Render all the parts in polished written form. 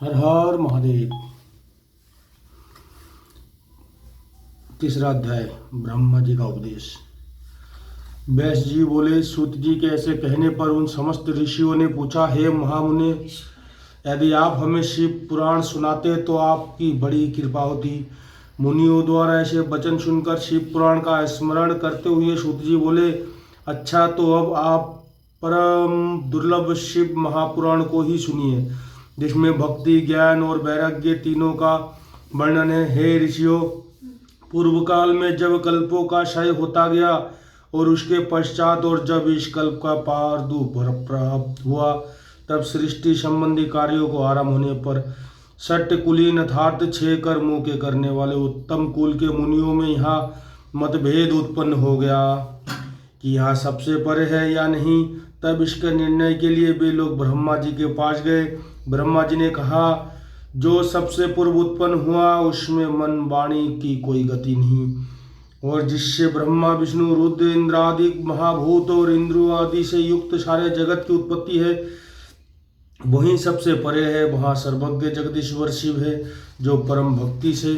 हर हर महादेव। तीसरा अध्याय ब्रह्मा जी का उपदेश। व्यास जी बोले, सूत जी के ऐसे कहने पर उन समस्त ऋषियों ने पूछा, हे महामुने, यदि आप हमें शिव पुराण सुनाते तो आपकी बड़ी कृपा होती। मुनियों द्वारा ऐसे वचन सुनकर शिव पुराण का स्मरण करते हुए सूत जी बोले, अच्छा, तो अब आप परम दुर्लभ शिव महापुराण को ही सुनिए, जिसमें भक्ति, ज्ञान और वैराग्य तीनों का वर्णन है। हे ऋषियों, पूर्व काल में जब कल्पों का क्षय होता गया और उसके पश्चात और जब इस कल्प का पारदु प्राप्त हुआ, तब सृष्टि संबंधी कार्यों को आरंभ होने पर सट्ट कुलीन अर्थात 6 कर्मों के करने वाले उत्तम कुल के मुनियों में यहाँ मतभेद उत्पन्न हो गया कि यहाँ सबसे परे है या नहीं। तब इसके निर्णय के लिए वे लोग ब्रह्मा जी के पास गए। ब्रह्मा जी ने कहा, जो सबसे पूर्व उत्पन्न हुआ उसमें मन वाणी की कोई गति नहीं, और जिससे ब्रह्मा विष्णु रुद्र इंद्रादि महाभूत और इंद्र आदि से युक्त सारे जगत की उत्पत्ति है, वही सबसे परे है। वहाँ सर्वज्ञ जगदीश्वर शिव है, जो परम भक्ति से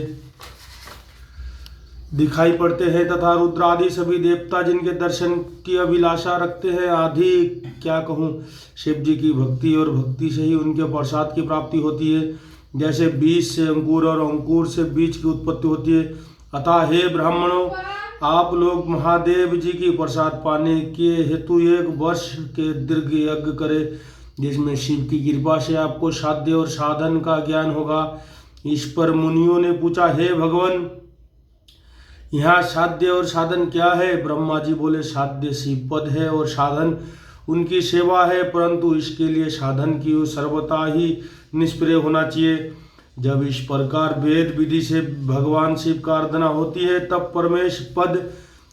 दिखाई पड़ते हैं, तथा रुद्र आदि सभी देवता जिनके दर्शन की अभिलाषा रखते हैं। आदि क्या कहूँ, शिव जी की भक्ति और भक्ति से ही उनके प्रसाद की प्राप्ति होती है। जैसे बीज से अंकुर और अंकुर से बीज की उत्पत्ति होती है। अतः हे ब्राह्मणों, आप लोग महादेव जी की प्रसाद पाने के हेतु 1 वर्ष के दीर्घ यज्ञ करें, जिसमें शिव की कृपा से आपको साध्य और साधन का ज्ञान होगा। इस पर मुनियों ने पूछा, हे भगवान, यहाँ साध्य और साधन क्या है? ब्रह्मा जी बोले, साध्य शिव पद है और साधन उनकी सेवा है, परंतु इसके लिए साधन की ओर सर्वथा ही निष्प्रिय होना चाहिए। जब इस प्रकार वेद विधि से भगवान शिव का आराधना होती है, तब परमेश पद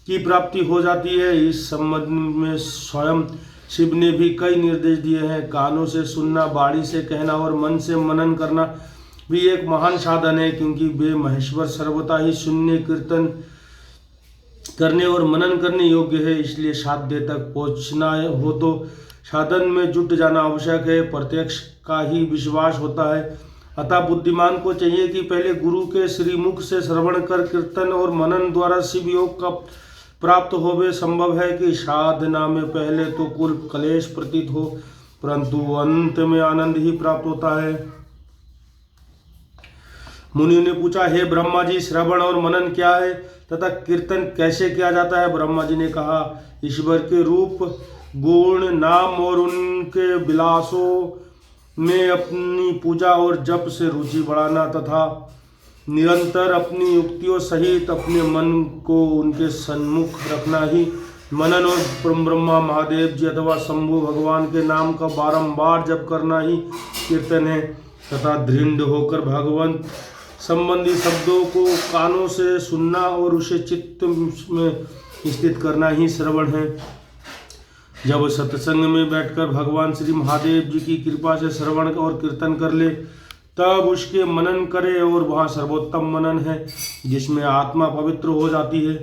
की प्राप्ति हो जाती है। इस संबंध में स्वयं शिव ने भी कई निर्देश दिए हैं। कानों से सुनना, वाणी से कहना और मन से मनन करना भी एक महान साधन है, क्योंकि वे महेश्वर सर्वथा ही सुनने, कीर्तन करने और मनन करने योग्य है। इसलिए साध्य तक पहुंचना हो तो साधन में जुट जाना आवश्यक है। प्रत्यक्ष का ही विश्वास होता है। अतः बुद्धिमान को चाहिए कि पहले गुरु के श्रीमुख से श्रवण कर कीर्तन और मनन द्वारा शिव योग का प्राप्त होवे। संभव है कि साधना में पहले तो कुल क्लेश प्रतीत हो, परंतु अंत में आनंद ही प्राप्त होता है। मुनि ने पूछा, हे ब्रह्मा जी, श्रवण और मनन क्या है तथा कीर्तन कैसे किया जाता है? ब्रह्मा जी ने कहा, ईश्वर के रूप, गुण, नाम और उनके विलासों में अपनी पूजा और जप से रुचि बढ़ाना तथा निरंतर अपनी युक्तियों सहित अपने मन को उनके सन्मुख रखना ही मनन और परम ब्रह्मा महादेव जी अथवा शंभु भगवान के नाम का बारंबार जप करना ही कीर्तन है। तथा दृढ़ होकर भगवंत संबंधी शब्दों को कानों से सुनना और उसे चित्त में स्थित करना ही श्रवण है। जब सत्संग में बैठकर भगवान श्री महादेव जी की कृपा से श्रवण और कीर्तन कर ले, तब उसके मनन करे, और वहाँ सर्वोत्तम मनन है जिसमें आत्मा पवित्र हो जाती है।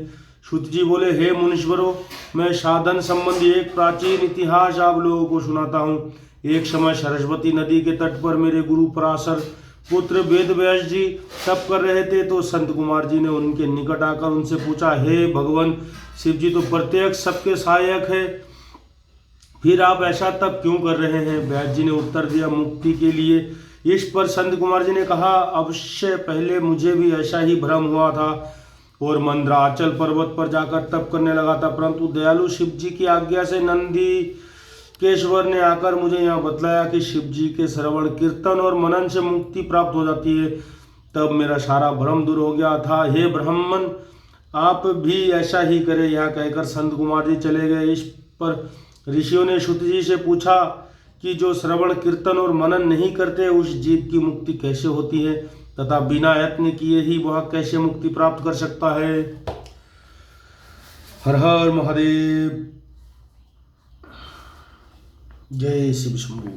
सूत जी बोले, हे मुनीश्वरों, मैं साधन संबंधी एक प्राचीन इतिहास आप लोगों को सुनाता हूँ। एक समय सरस्वती नदी के तट पर मेरे गुरु पराशर पुत्र वेद व्यास जी तप कर रहे थे, तो संत कुमार जी ने उनके निकट आकर उनसे पूछा, हे भगवान, शिव जी तो प्रत्यक्ष सबके सहायक है, फिर आप ऐसा तप क्यों कर रहे हैं? व्यास जी ने उत्तर दिया, मुक्ति के लिए। इस पर संत कुमार जी ने कहा, अवश्य पहले मुझे भी ऐसा ही भ्रम हुआ था और मंदराचल पर्वत पर जाकर तप करने लगा था, परंतु दयालु शिव जी की आज्ञा से नंदी केश्वर ने आकर मुझे यहाँ बतलाया कि शिव जी के श्रवण, कीर्तन और मनन से मुक्ति प्राप्त हो जाती है। तब मेरा सारा भ्रम दूर हो गया था। हे ब्राह्मण, आप भी ऐसा ही करें। यह कहकर संत कुमार जी चले गए। इस पर ऋषियों ने सूत जी से पूछा कि जो श्रवण, कीर्तन और मनन नहीं करते, उस जीव की मुक्ति कैसे होती है तथा बिना यत्न किए ही वह कैसे मुक्ति प्राप्त कर सकता है? हर हर महादेव। जय शिव शंभू।